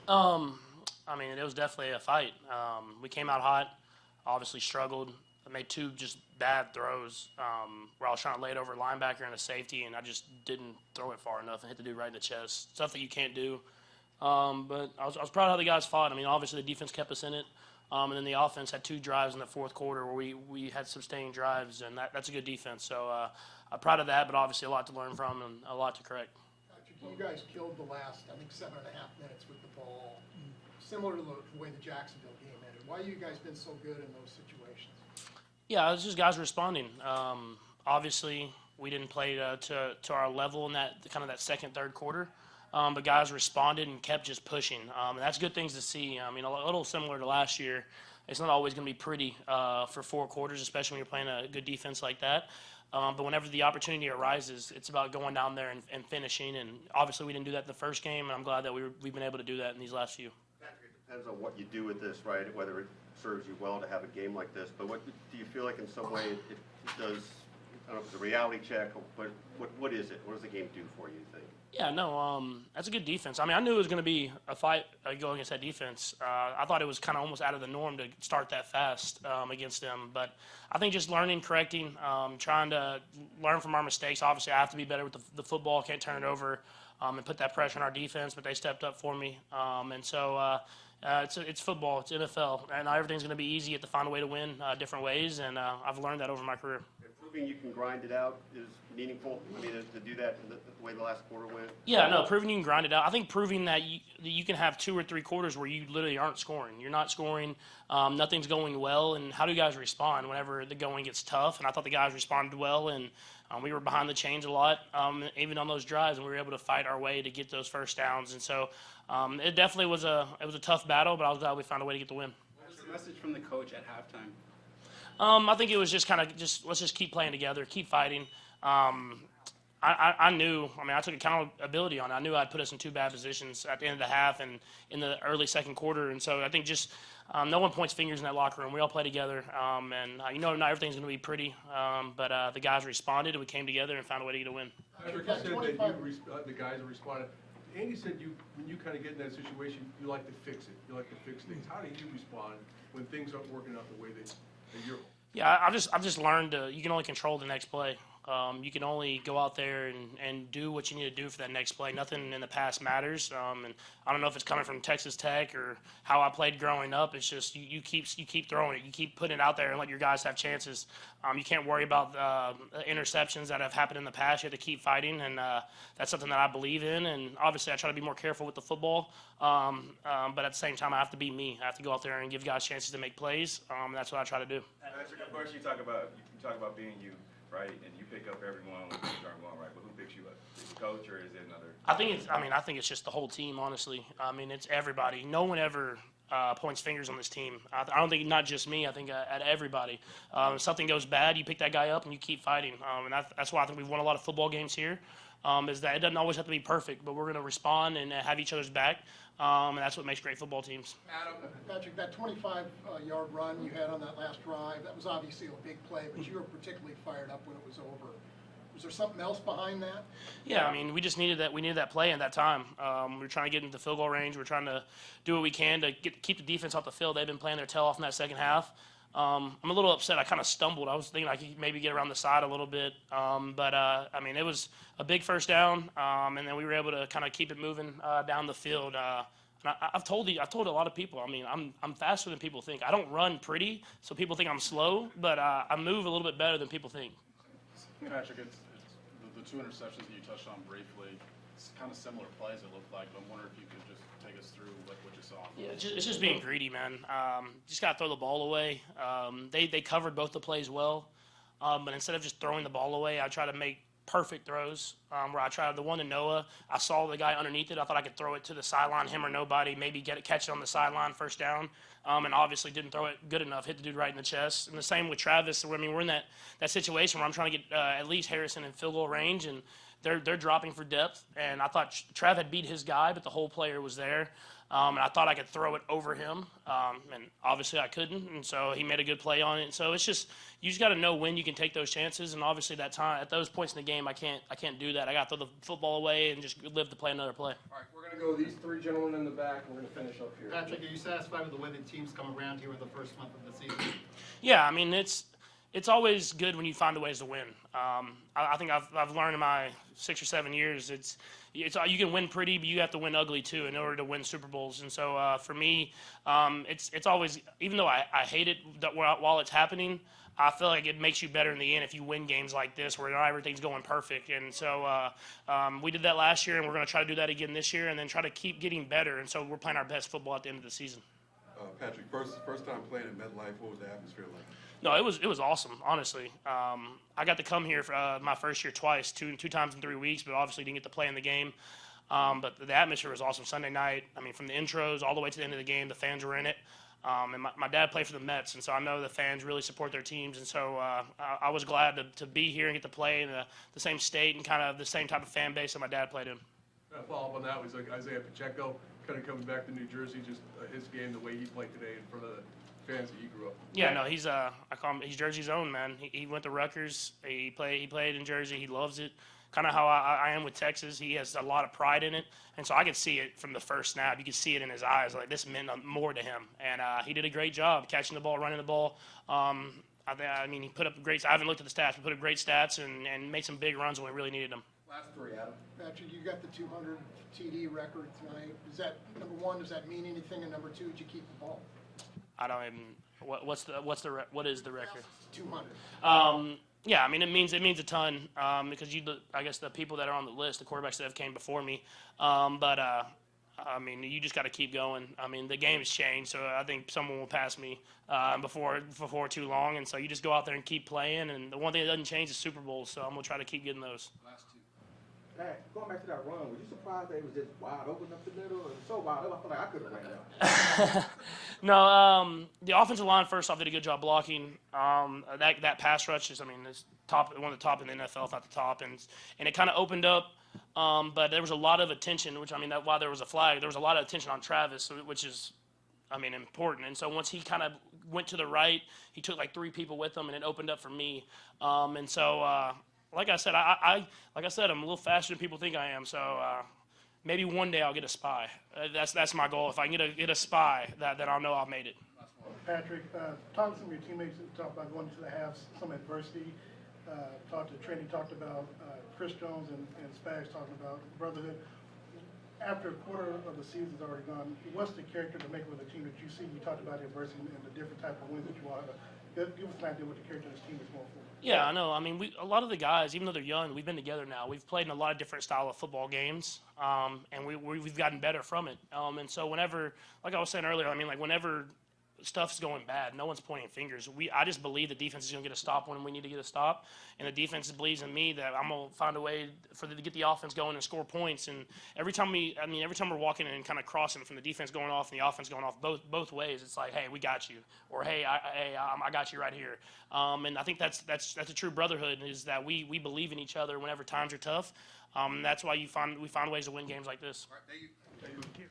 Um, I mean, it was definitely a fight. We came out hot, obviously struggled. I made two just bad throws where I was trying to lay it over a linebacker and a safety, and I just didn't throw it far enough and hit the dude right in the chest. Stuff that you can't do. But I was proud of how the guys fought. I mean, obviously the defense kept us in it. And then the offense had two drives in the fourth quarter where we had sustained drives, and that's a good defense. So I'm proud of that, but obviously a lot to learn from and a lot to correct. Patrick, you guys killed the last, I think, 7.5 minutes with the ball, similar to the way the Jacksonville game ended. Why have you guys been so good in those situations? Yeah, it's just guys responding. Obviously, we didn't play to our level in that kind of that second, third quarter. But guys responded and kept just pushing. And that's good things to see. I mean, a little similar to last year. It's not always going to be pretty for 4 quarters, especially when you're playing a good defense like that. But whenever the opportunity arises, it's about going down there and finishing. And obviously, we didn't do that in the first game, and I'm glad that we've been able to do that in these last few. Patrick, it depends on what you do with this, right? Whether it serves you well to have a game like this. But what do you feel like in some way it does? I don't know if it's a reality check, but what is it? What does the game do for you, you think? Yeah, no, that's a good defense. I mean, I knew it was going to be a fight going against that defense. I thought it was kind of almost out of the norm to start that fast against them. But I think just learning, correcting, trying to learn from our mistakes. Obviously, I have to be better with the football. Can't turn it over and put that pressure on our defense, but they stepped up for me. And so it's football. It's NFL. And not everything's going to be easy. You have to find a way to win different ways, and I've learned that over my career. Proving you can grind it out is meaningful. I mean, to do that the way the last quarter went. Yeah, no, proving you can grind it out. I think proving that you can have 2 or 3 quarters where you literally aren't scoring. You're not scoring. Nothing's going well. And how do you guys respond whenever the going gets tough? And I thought the guys responded well, and we were behind the chains a lot, even on those drives, and we were able to fight our way to get those first downs. And so it definitely was a tough battle, but I was glad we found a way to get the win. What was the message from the coach at halftime? I think it was just kind of let's just keep playing together, keep fighting. I knew, I mean, I took accountability on it. I knew I'd put us in 2 bad positions at the end of the half and in the early second quarter. And so I think just no one points fingers in that locker room. We all play together. Not everything's going to be pretty, but the guys responded, and we came together and found a way to get a win. Patrick, you said that the guys responded. Andy said when you kind of get in that situation, you like to fix it. You like to fix things. How do you respond when things aren't working out the way that you're? Yeah, I've just learned you can only control the next play. You can only go out there and do what you need to do for that next play. Nothing in the past matters. And I don't know if it's coming from Texas Tech or how I played growing up. It's just you keep throwing it. You keep putting it out there and let your guys have chances. You can't worry about interceptions that have happened in the past. You have to keep fighting, and that's something that I believe in. And obviously, I try to be more careful with the football. But at the same time, I have to be me. I have to go out there and give guys chances to make plays. That's what I try to do. Patrick, of course, you talk about being you, right? And you pick up everyone when things aren't going right. But who picks you up? Is it the coach or is it another? I think it's just the whole team. Honestly, I mean, it's everybody. No one ever points fingers on this team. I don't think not just me. I think at everybody. If something goes bad, you pick that guy up and you keep fighting. And that's why I think we've won a lot of football games here. Is that it doesn't always have to be perfect, but we're going to respond and have each other's back. And that's what makes great football teams. Patrick, that 25-yard run you had on that last drive, that was obviously a big play, but you were particularly fired up when it was over. Was there something else behind that? Yeah, I mean, we just needed that. We needed that play at that time. We were trying to get into the field goal range. We're trying to do what we can to keep the defense off the field. They've been playing their tail off in that second half. I'm a little upset. I kind of stumbled. I was thinking I could maybe get around the side a little bit. But I mean, it was a big first down, and then we were able to kind of keep it moving down the field. And I've told a lot of people, I mean, I'm faster than people think. I don't run pretty, so people think I'm slow, but I move a little bit better than people think. Patrick, it's the 2 interceptions that you touched on briefly. It's kind of similar plays, it looked like, but I'm wondering if you could just take us through what you saw. Yeah, it's just being greedy, man. Just got to throw the ball away. They covered both the plays well, but instead of just throwing the ball away, I try to make perfect throws where I tried the one to Noah. I saw the guy underneath it. I thought I could throw it to the sideline, him or nobody, maybe catch it on the sideline, first down, and obviously didn't throw it good enough, hit the dude right in the chest. And the same with Travis. I mean, we're in that situation where I'm trying to get at least Harrison in field goal range, and they're dropping for depth. And I thought Trav had beat his guy, but the whole player was there. And I thought I could throw it over him, and obviously I couldn't, and so he made a good play on it. So it's just you just got to know when you can take those chances, and obviously that time at those points in the game I can't do that. I got to throw the football away and just live to play another play. All right, we're going to go these three gentlemen in the back, and we're going to finish up here. Patrick, are you satisfied with the way the team's come around here in the first month of the season? Yeah, I mean it's always good when you find ways to win. I think I've learned in my 6 or 7 years it's you can win pretty, but you have to win ugly too in order to win Super Bowls. And so for me, it's always, even though I hate it while it's happening, I feel like it makes you better in the end if you win games like this where not everything's going perfect. And so we did that last year, and we're going to try to do that again this year, and then try to keep getting better. And so we're playing our best football at the end of the season. Patrick, first time playing at MetLife, what was the atmosphere like? No, it was awesome, honestly. I got to come here for my first year twice, two times in 3 weeks, but obviously didn't get to play in the game. But the atmosphere was awesome Sunday night. I mean, from the intros all the way to the end of the game, the fans were in it. And my dad played for the Mets, and so I know the fans really support their teams. And so I was glad to be here and get to play in the same state and kind of the same type of fan base that my dad played in. Follow up on that was like Isaiah Pacheco kind of coming back to New Jersey, just his game, the way he played today in front of the fans that he grew up with. Yeah, no, he's I call him, he's Jersey's own, man. He went to Rutgers. He played in Jersey. He loves it. Kind of how I am with Texas. He has a lot of pride in it, and so I could see it from the first snap. You could see it in his eyes, like this meant more to him, and he did a great job catching the ball, running the ball. I mean, he put up great. I haven't looked at the stats, but put up great stats and made some big runs when we really needed them. Last three, Adam. Patrick, you got the 200 TD record tonight. Does that, number one, does that mean anything? And number two, did you keep the ball? I don't even. What is the record? 200. Yeah, I mean it means a ton because I guess the people that are on the list, the quarterbacks that have came before me, I mean you just got to keep going. I mean the game has changed, so I think someone will pass me before too long, and so you just go out there and keep playing. And the one thing that doesn't change is Super Bowls, so I'm gonna try to keep getting those. Last two. Hey, going back to that run, were you surprised that it was just wide open up the middle? It was so wide open, I feel like I could have ran out. No, the offensive line first off did a good job blocking. That pass rush is, I mean, is one of the top in the NFL, if not the top, and it kind of opened up. But there was a lot of attention, which I mean, while there was a flag, there was a lot of attention on Travis, which is, I mean, important. And so once he kind of went to the right, he took like 3 people with him, and it opened up for me. And so. Like I said, I'm a little faster than people think I am. So maybe one day I'll get a spy. That's my goal. If I can get a spy, then I'll know I've made it. Patrick, talk to some of your teammates who talked about going to the halves, some adversity. Talked to Trendy, talked about Chris Jones and Spags talking about brotherhood. After a quarter of the season's already gone, what's the character to make with a team that you see? You talked about the adversity and the different type of wins that you want. Give us an idea what the character of this team is going for. Yeah, I know. I mean, a lot of the guys, even though they're young, we've been together now. We've played in a lot of different style of football games, and we've gotten better from it. And so whenever, like I was saying earlier, I mean, like whenever stuff's going bad, no one's pointing fingers. I just believe the defense is going to get a stop when we need to get a stop, and the defense believes in me that I'm going to find a way to get the offense going and score points. And every time we're walking and kind of crossing from the defense going off and the offense going off both ways, it's like, hey, we got you, or hey, I got you right here. And I think that's a true brotherhood, is that we believe in each other whenever times are tough. That's why we find ways to win games like this. All right, thank you.